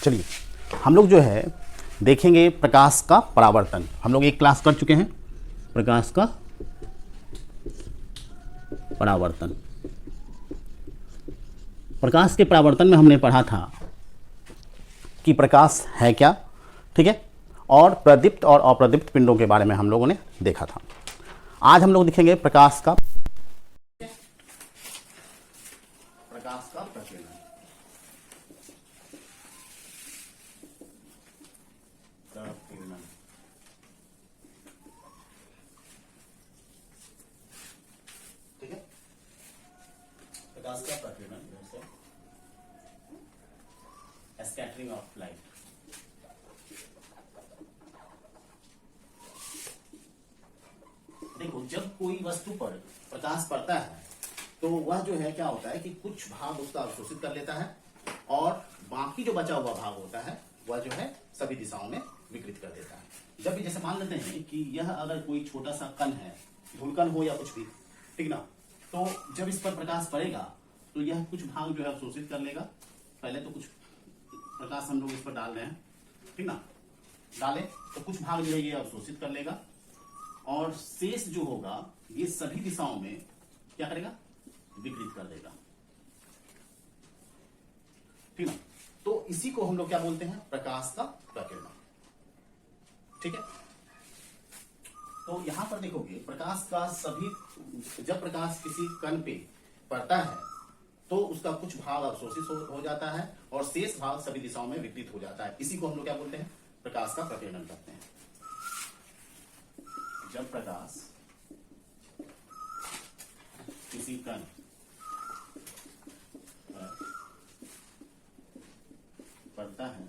चलिए हम लोग जो है देखेंगे प्रकाश का परावर्तन। हम लोग एक क्लास कर चुके हैं प्रकाश का परावर्तन। प्रकाश के परावर्तन में हमने पढ़ा था कि प्रकाश है क्या, ठीक है, और प्रदीप्त और अप्रदीप्त पिंडों के बारे में हम लोगों ने देखा था। आज हम लोग देखेंगे प्रकाश का प्रकीर्णन। ठीक है, प्रकाश का प्रकीर्णन जैसे स्कैटरिंग ऑफ लाइट। देखो, जब कोई वस्तु पर प्रकाश पड़ता है तो वह जो है क्या होता है कि कुछ भाग उसका अवशोषित कर लेता है और बाकी जो बचा हुआ भाग होता है वह जो है सभी दिशाओं में विकृत कर देता है। जब भी जैसे मान लेते हैं कि यह अगर कोई छोटा सा कण है, धूलकण हो या कुछ भी, ठीक ना, तो जब इस पर प्रकाश पड़ेगा तो यह कुछ भाग जो है अवशोषित कर लेगा। पहले तो कुछ प्रकाश हम लोग इस पर डाल रहे हैं, ठीक ना, डालें तो कुछ भाग जो है ये अवशोषित कर लेगा और शेष जो होगा ये सभी दिशाओं में क्या करेगा, विकृत कर देगा, ठीक है। तो इसी को हम लोग क्या बोलते हैं, प्रकाश का प्रकीर्णन, ठीक है। तो यहां पर देखोगे प्रकाश का सभी, जब प्रकाश किसी कण पे पड़ता है तो उसका कुछ भाग अवशोषित हो जाता है और शेष भाग सभी दिशाओं में विकृत हो जाता है। इसी को हम लोग क्या बोलते हैं, प्रकाश का प्रकीर्णन करते हैं। जब प्रकाश किसी कण पड़ता है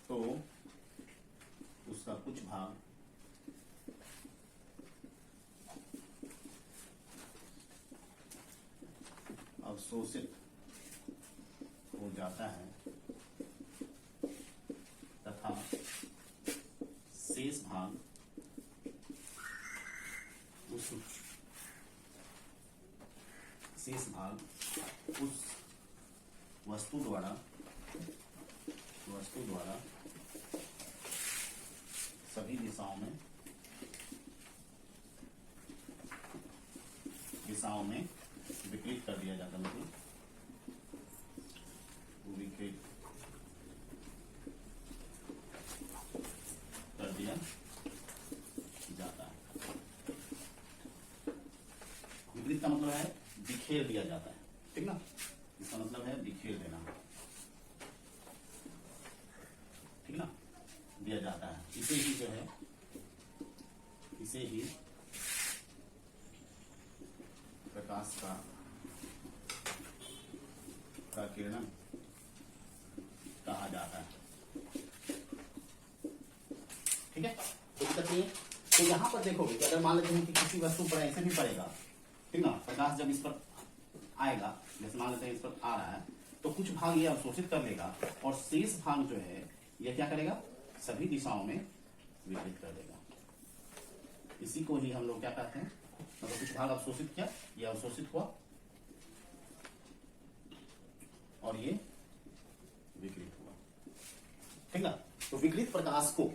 तो उसका कुछ भाग अवशोषित हो जाता है तथा शेष भाग उस वस्तु द्वारा सभी दिशाओं में विकृत कर दिया जाता है, मतलब विकृत कर दिया जाता है। विकृत का मतलब है बिखेर दिया जाता है, ठीक ना, इसका मतलब है बिखेर देना, ठीक ना, दिया जाता है। इसे ही जो है, इसे ही प्रकाश का प्रकीर्णन कहा जाता है, ठीक है। तो दिक्कत नहीं है। तो यहां पर देखोगे कि अगर मान लेते हैं कि किसी वस्तु पर ऐसे भी पड़ेगा, ठीक ना, प्रकाश जब इस पर आएगा, जैसे मान लेते हैं इस पर आ रहा है, तो कुछ भाग ये अवशोषित कर लेगा और शेष भाग जो है ये क्या करेगा, सभी दिशाओं में विकृत कर देगा। इसी को ही हम लोग क्या कहते हैं, मतलब कुछ भाग अवशोषित किया, ये अवशोषित हुआ और ये विकृत हुआ, ठीक ना। तो विकृत प्रकाश को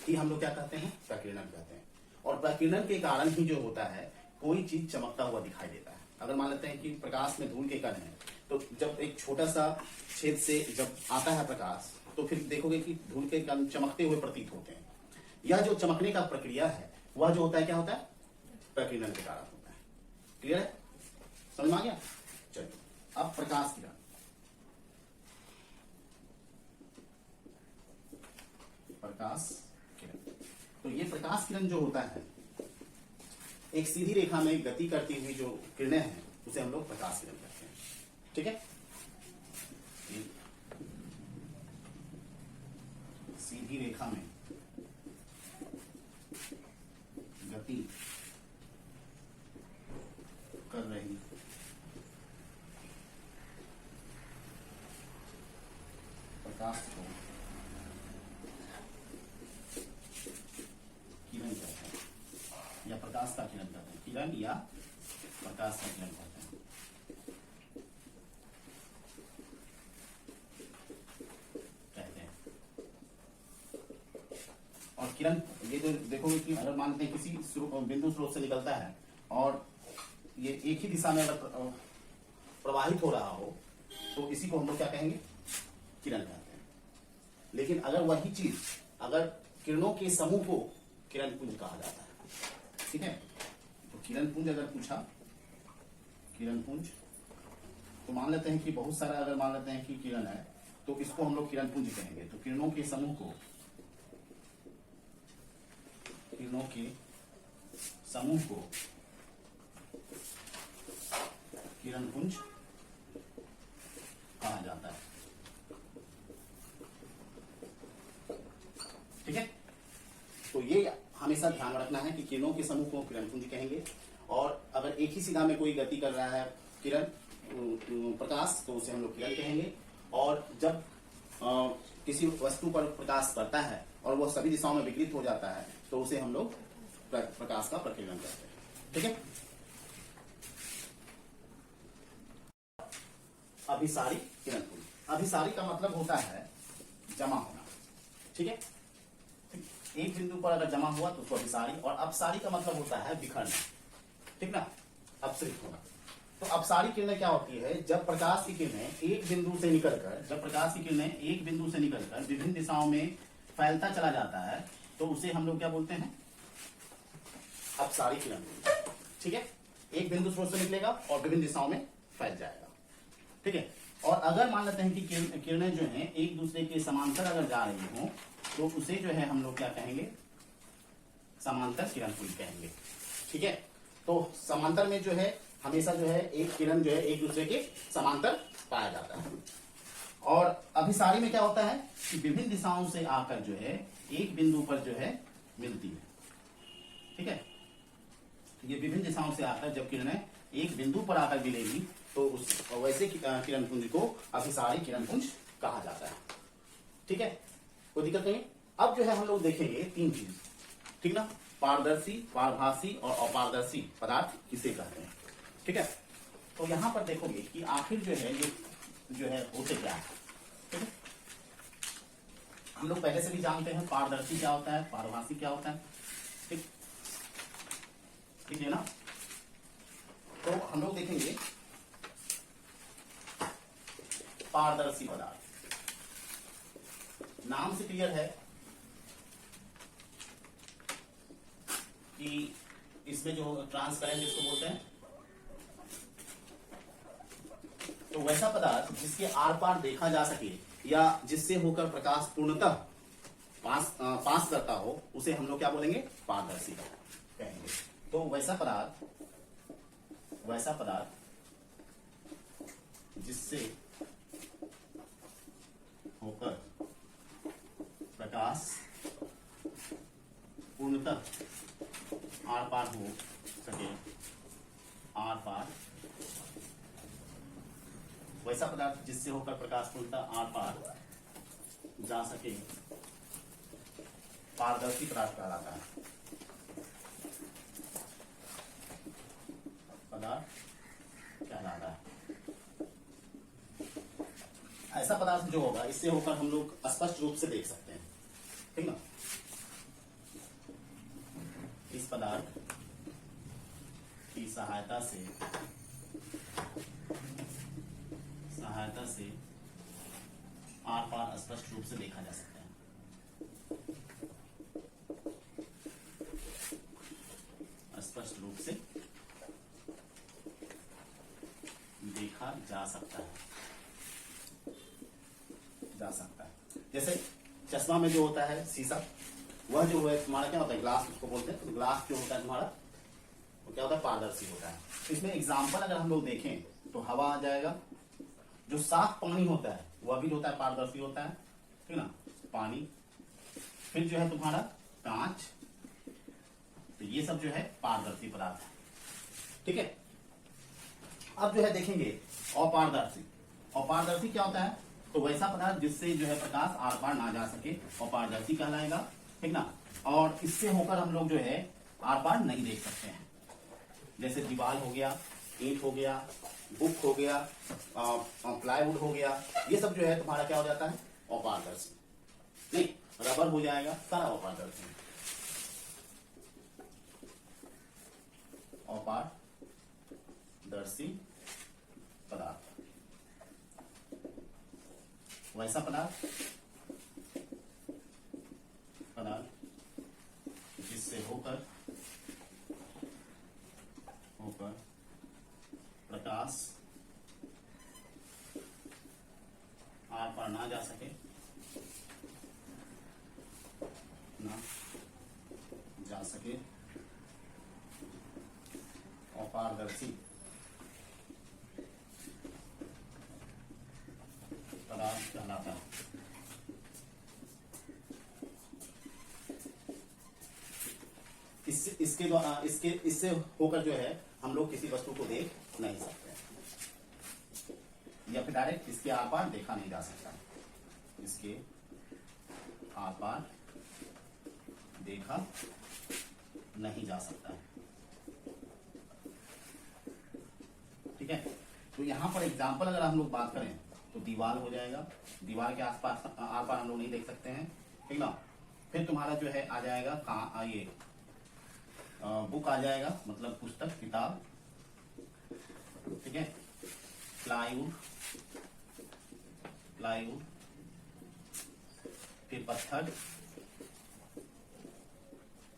ही हम लोग क्या कहते हैं, प्रकीर्णन कहते हैं। और प्रकीर्णन के कारण ही जो होता है कोई चीज चमकता हुआ दिखाई देता है। अगर मान लेते हैं कि प्रकाश में धूल के कण है, तो जब एक छोटा सा छेद से जब आता है प्रकाश, तो फिर देखोगे कि धूल के कण चमकते हुए प्रतीत होते हैं। यह जो चमकने का प्रक्रिया है वह जो होता है क्या होता है, प्रकीर्णन के कारण होता है। क्लियर है, समझ में आ गया। चलिए अब प्रकाश किरण, प्रकाश किरण, तो ये प्रकाश किरण जो होता है एक सीधी रेखा में गति करती हुई जो किरणें हैं उसे हम लोग प्रकाश किरण कहते हैं, ठीक है। सीधी रेखा में गति कर रही प्रकाश को किरण कहते हैं, या प्रकाश का किरण कहते हैं, किरण या प्रकाश का किरण कहते हैं। किरण, ये जो देखोगे कि अगर मान लेते हैं किसी बिंदु स्रोत से निकलता है और ये एक ही दिशा में अगर प्रवाहित हो रहा हो तो इसी को हम लोग क्या कहेंगे, किरण कहते हैं। लेकिन अगर वही चीज, अगर किरणों के समूह को किरण पुंज कहा जाता है। ठीक है, तो किरण पुंज अगर पूछा, किरण पुंज, तो मान लेते हैं कि बहुत सारा, अगर मान लेते हैं कि किरण है तो इसको हम लोग किरण पुंज कहेंगे। तो किरणों के समूह को, किरणों के समूह को किरण पुंज कहा जाता है। ठीक है, तो ये हमेशा ध्यान रखना है कि किरणों के समूह को किरण पुंज कहेंगे। और अगर एक ही सीधा में कोई गति कर रहा है किरण, प्रकाश, तो उसे हम लोग किरण कहेंगे। और जब किसी वस्तु पर प्रकाश पड़ता है और वह सभी दिशाओं में विकृत हो जाता है तो उसे हम लोग प्रकाश का प्रकीर्णन करते हैं। ठीक है, अभिसारी किरण पुंज। अभिसारी का मतलब होता है जमा होना। ठीक है, एक बिंदु पर अगर जमा हुआ तो उसको अभिसारी, और अपसारी का मतलब होता है बिखरना। ठीक ना, अपसरित होना। तो अपसारी किरणें क्या होती है, जब प्रकाश की किरणें एक बिंदु से निकलकर, जब प्रकाश की किरणें एक बिंदु से निकलकर विभिन्न दिशाओं में फैलता चला जाता है तो उसे हम लोग क्या बोलते हैं, अपसारी किरण। ठीक है, एक बिंदु स्रोत से निकलेगा और विभिन्न दिशाओं में फैल जाएगा। ठीक है, और अगर मान लेते हैं कि किरणें जो हैं एक दूसरे के समांतर अगर जा रही हो तो उसे जो है हम लोग क्या कहेंगे, समांतर किरण पुंज कहेंगे। ठीक है, तो समांतर में जो है हमेशा जो है एक किरण जो है एक दूसरे के समांतर पाया जाता है। और अभिसारी में क्या होता है कि विभिन्न दिशाओं से आकर जो है एक बिंदु पर जो है मिलती है। ठीक है, ये विभिन्न दिशाओं से आकर जब किरणें एक बिंदु पर आकर मिलेगी तो उस वैसे किरण पुंज को अभिसारी किरण पुंज कहा जाता है। ठीक है, कोई दिक्कत नहीं। अब जो है हम लोग देखेंगे तीन चीज। ठीक ना, पारदर्शी, पारभासी और अपारदर्शी पदार्थ किसे कहते हैं। ठीक है, तो यहां पर देखोगे कि आखिर जो है ये जो है होते क्या है। ठीक है, हम लोग पहले से भी जानते हैं पारदर्शी क्या होता है, पारभासी क्या होता है। ठीक, ठीक है ना, तो हम लोग देखेंगे पारदर्शी पदार्थ। नाम से क्लियर है कि इसमें जो ट्रांसपेरेंट जिसको बोलते हैं, तो वैसा पदार्थ जिसके आर पार देखा जा सके या जिससे होकर प्रकाश पूर्णतः पास करता हो उसे हम लोग क्या बोलेंगे, पारदर्शी कहेंगे। तो वैसा पदार्थ जिससे होकर प्रकाश पूर्णतः आर पार हो सके, आर पार, वैसा पदार्थ जिससे होकर प्रकाश पूर्णतः आर पार जा सके पारदर्शी पदार्थ कहलाता है। पदार्थ कहलाता है ऐसा पदार्थ जो होगा इससे होकर हम लोग स्पष्ट रूप से देख सकते हैं। ठीक ना, इस पदार्थ की सहायता से आर पार स्पष्ट रूप से देखा जा सकता है। स्पष्ट रूप से देखा जा सकता है। जैसे चश्मा में जो होता है शीशा, वह जो है तुम्हारा क्या होता है, ग्लास उसको बोलते हैं। तो ग्लास जो होता है तुम्हारा वो क्या होता है, पारदर्शी होता है। इसमें एग्जाम्पल अगर हम लोग देखें तो हवा आ जाएगा, जो साफ पानी होता है वह भी होता है पारदर्शी होता है। ठीक ना, पानी, फिर जो है तुम्हारा कांच, तो ये सब जो है पारदर्शी पदार्थ है। ठीक है, अब जो है देखेंगे अपारदर्शी। अपारदर्शी क्या होता है, तो वैसा पदार्थ जिससे जो है प्रकाश आर पार ना जा सके अपारदर्शी कहलाएगा। ठीक ना, और इससे होकर हम लोग जो है आर पार नहीं देख सकते हैं। जैसे दीवार हो गया, ईंट हो गया, बुक हो गया, प्लाईवुड हो गया, ये सब जो है तुम्हारा क्या हो जाता है, अपारदर्शी। नहीं, रबर हो जाएगा, सारा अपारदर्शी। अपारदर्शी पदार्थ, वैसा पदार्थ जिससे होकर प्रकाश आर पार ना जा सके, अपारदर्शी पदार्थ कहलाता है। इससे होकर जो है हम लोग किसी वस्तु को देख नहीं सकते, या फिर डायरेक्ट इसके आर पार देखा नहीं जा सकता, इसके आर पार देखा नहीं जा सकता। ठीक है, तो यहां पर एग्जाम्पल अगर हम लोग बात करें तो दीवार हो जाएगा, दीवार के आसपास आर पार हम लोग नहीं देख सकते हैं, ठीक ना। फिर तुम्हारा जो है आ जाएगा ये बुक आ जाएगा, मतलब पुस्तक, किताब, ठीक है। प्लाईवुड, फिर पत्थर,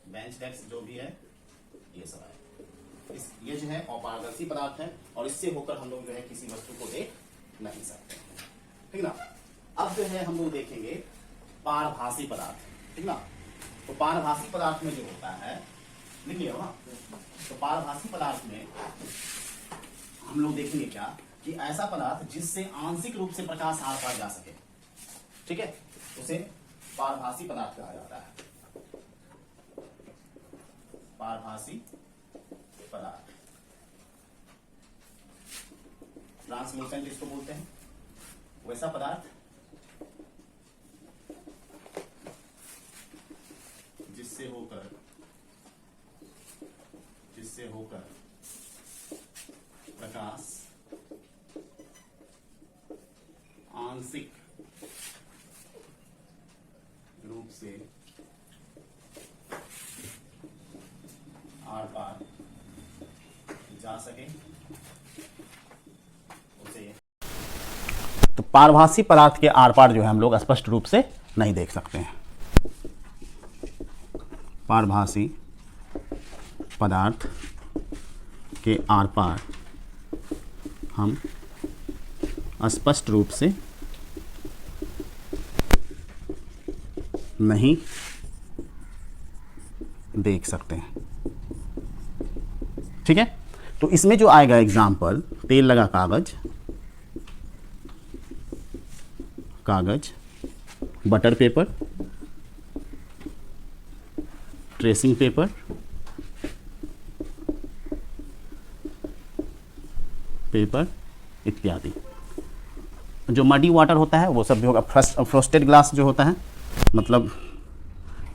बेंच डेस्क जो भी है, ये सब है। ये जो है अपारदर्शी पदार्थ है और इससे होकर हम लोग जो है किसी वस्तु को देख नहीं सकते, ठीक ना। अब जो है हम लोग देखेंगे पारभासी पदार्थ, ठीक ना। तो पारभासी पदार्थ में जो होता है, लिख लिया ना, तो पारभासी पदार्थ में हम लोग देखेंगे क्या कि ऐसा पदार्थ जिससे आंशिक रूप से प्रकाश आर पार जा सके, ठीक है, उसे पारभासी पदार्थ कहा जाता है। पारभासी पदार्थ, ट्रांसलूसेंट इसको बोलते हैं, वैसा पदार्थ जिससे होकर प्रकाश आंशिक रूप से आर पार जा सके, उसे। तो पारभासी पदार्थ के आर पार जो है हम लोग स्पष्ट रूप से नहीं देख सकते हैं। पारभासी पदार्थ के आर पार हम स्पष्ट रूप से नहीं देख सकते हैं, ठीक है। तो इसमें जो आएगा एग्जाम्पल, तेल लगा कागज, बटर पेपर, ट्रेसिंग पेपर, इत्यादि। जो मडी वाटर होता है वो सब भी होगा। फ्रोस्टेड ग्लास जो होता है, मतलब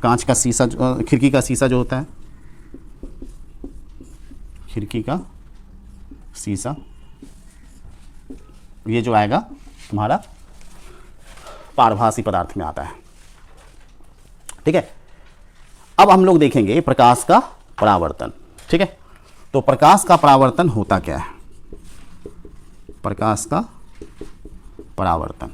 कांच का शीशा, खिड़की का शीशा जो होता है, खिड़की का शीशा, ये जो आएगा तुम्हारा पारभासी पदार्थ में आता है, ठीक है। अब हम लोग देखेंगे प्रकाश का परावर्तन, ठीक है। तो प्रकाश का परावर्तन होता क्या है? प्रकाश का परावर्तन,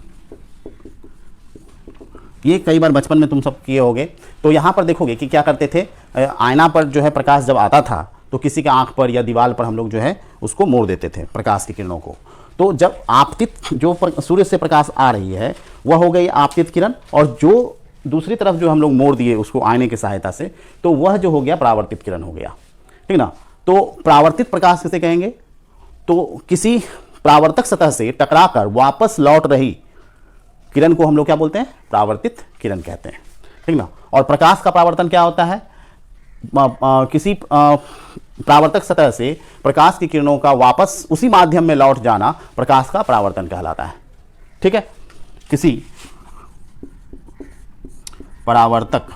ये कई बार बचपन में तुम सब किए होगे। तो यहां पर देखोगे कि क्या करते थे, आईना पर जो है प्रकाश जब आता था तो किसी के आंख पर या दीवार पर हम लोग जो है उसको मोड़ देते थे प्रकाश की किरणों को। तो जब आपतित जो सूर्य से प्रकाश आ रही है वह हो गई आपतित किरण, और जो दूसरी तरफ जो हम लोग मोड़ दिए उसको आईने की सहायता से, तो वह जो हो गया परावर्तित किरण हो गया, ठीक ना। तो परावर्तित प्रकाश किसे कहेंगे? तो किसी परावर्तक सतह से टकराकर वापस लौट रही किरण को हम लोग क्या बोलते हैं? परावर्तित किरण कहते हैं, ठीक ना। और प्रकाश का परावर्तन क्या होता है? किसी परावर्तक सतह से प्रकाश की किरणों का वापस उसी माध्यम में लौट जाना प्रकाश का परावर्तन कहलाता है, ठीक है। किसी परावर्तक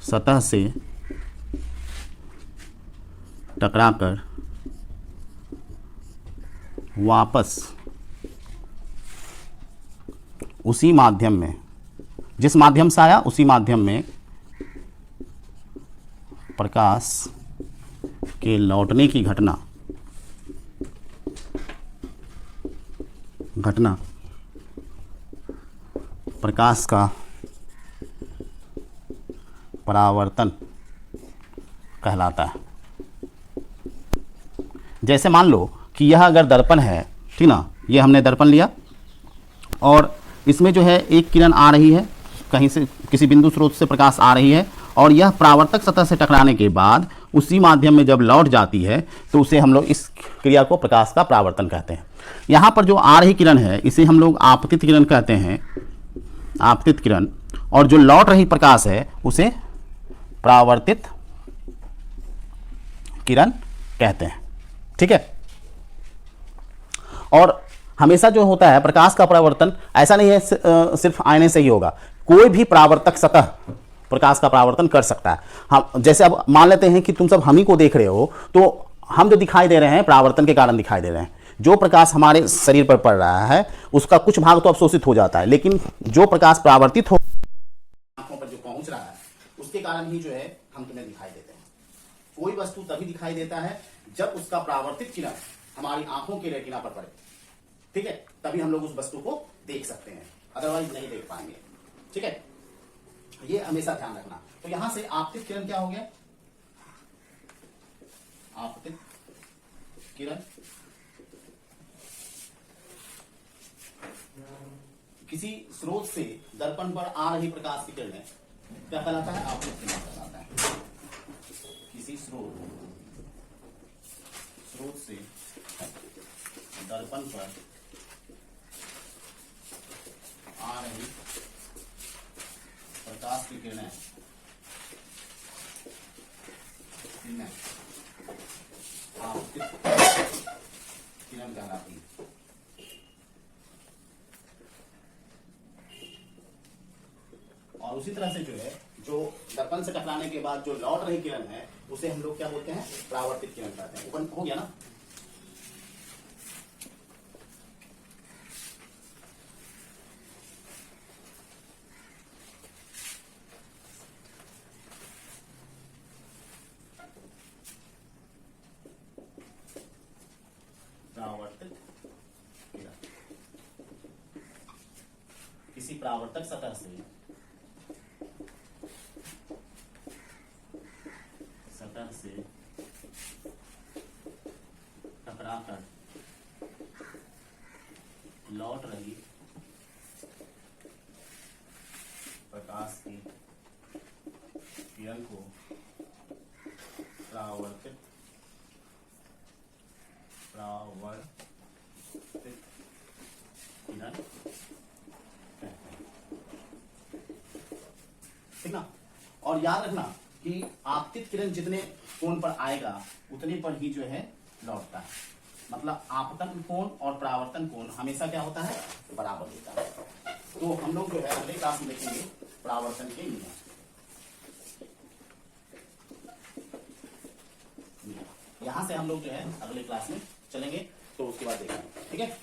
सतह से टकराकर वापस उसी माध्यम में, जिस माध्यम से आया उसी माध्यम में प्रकाश के लौटने की घटना प्रकाश का परावर्तन कहलाता है। जैसे मान लो कि यह अगर दर्पण है, ठीक ना, ये हमने दर्पण लिया और इसमें जो है एक किरण आ रही है, कहीं से किसी बिंदु स्रोत से प्रकाश आ रही है और यह परावर्तक सतह से टकराने के बाद उसी माध्यम में जब लौट जाती है तो उसे हम लोग इस क्रिया को प्रकाश का परावर्तन कहते हैं। यहाँ पर जो आ रही किरण है इसे हम लोग आपतित किरण कहते हैं, आपतित किरण, और जो लौट रही प्रकाश है उसे परावर्तित किरण कहते हैं। ठीक है। और हमेशा जो होता है प्रकाश का परावर्तन ऐसा नहीं है सिर्फ आईने से ही होगा, कोई भी परावर्तक सतह प्रकाश का परावर्तन कर सकता है। हम जैसे अब मान लेते हैं कि तुम सब हम ही को देख रहे हो, तो हम जो दिखाई दे रहे हैं परावर्तन के कारण दिखाई दे रहे हैं। जो प्रकाश हमारे शरीर पर पड़ रहा है उसका कुछ भाग तो अवशोषित हो जाता है, लेकिन जो प्रकाश परावर्तित हो आंखों पर जो पहुंच रहा है उसके कारण ही जो है हम तुम्हें दिखाई देते हैं। कोई वस्तु तभी दिखाई देता है जब उसका परावर्तित किरण हमारी आंखों के रेटिना पर पड़े, ठीक है, तभी हम लोग उस वस्तु को देख सकते हैं, अदरवाइज नहीं देख पाएंगे। ठीक है, ये हमेशा ध्यान रखना। तो यहां से आपतित किरण क्या हो गया? आपतित किरण किसी स्रोत से दर्पण पर आ रही प्रकाश की किरणें क्या कहलाता है? आपतित किरण कहलाता है। किसी स्रोत से दर्पण पर आ रही प्रकाश की किरणें आपतित किरण कहलाती है। और उसी तरह से जो है जो दर्पण से टकराने के बाद जो लौट रही किरण है उसे हम लोग क्या बोलते हैं? परावर्तित किरण कहते हैं। ओपन हो गया ना? परावर्तित किरण किसी परावर्तक सतह से टकराकर लौट रही प्रकाश की किरण को परावर्तित किरण कहते हैं। ठीक ना? और याद रखना कि आपतित किरण जितने कोण पर आएगा उतने पर ही जो है लौटता है। मतलब आपतन कोण और परावर्तन कोण हमेशा क्या होता है? बराबर होता है। तो हम लोग जो है अगले क्लास में देखेंगे परावर्तन के नियम। यहां से हम लोग जो है अगले क्लास में चलेंगे, तो उसके बाद देखेंगे। ठीक है।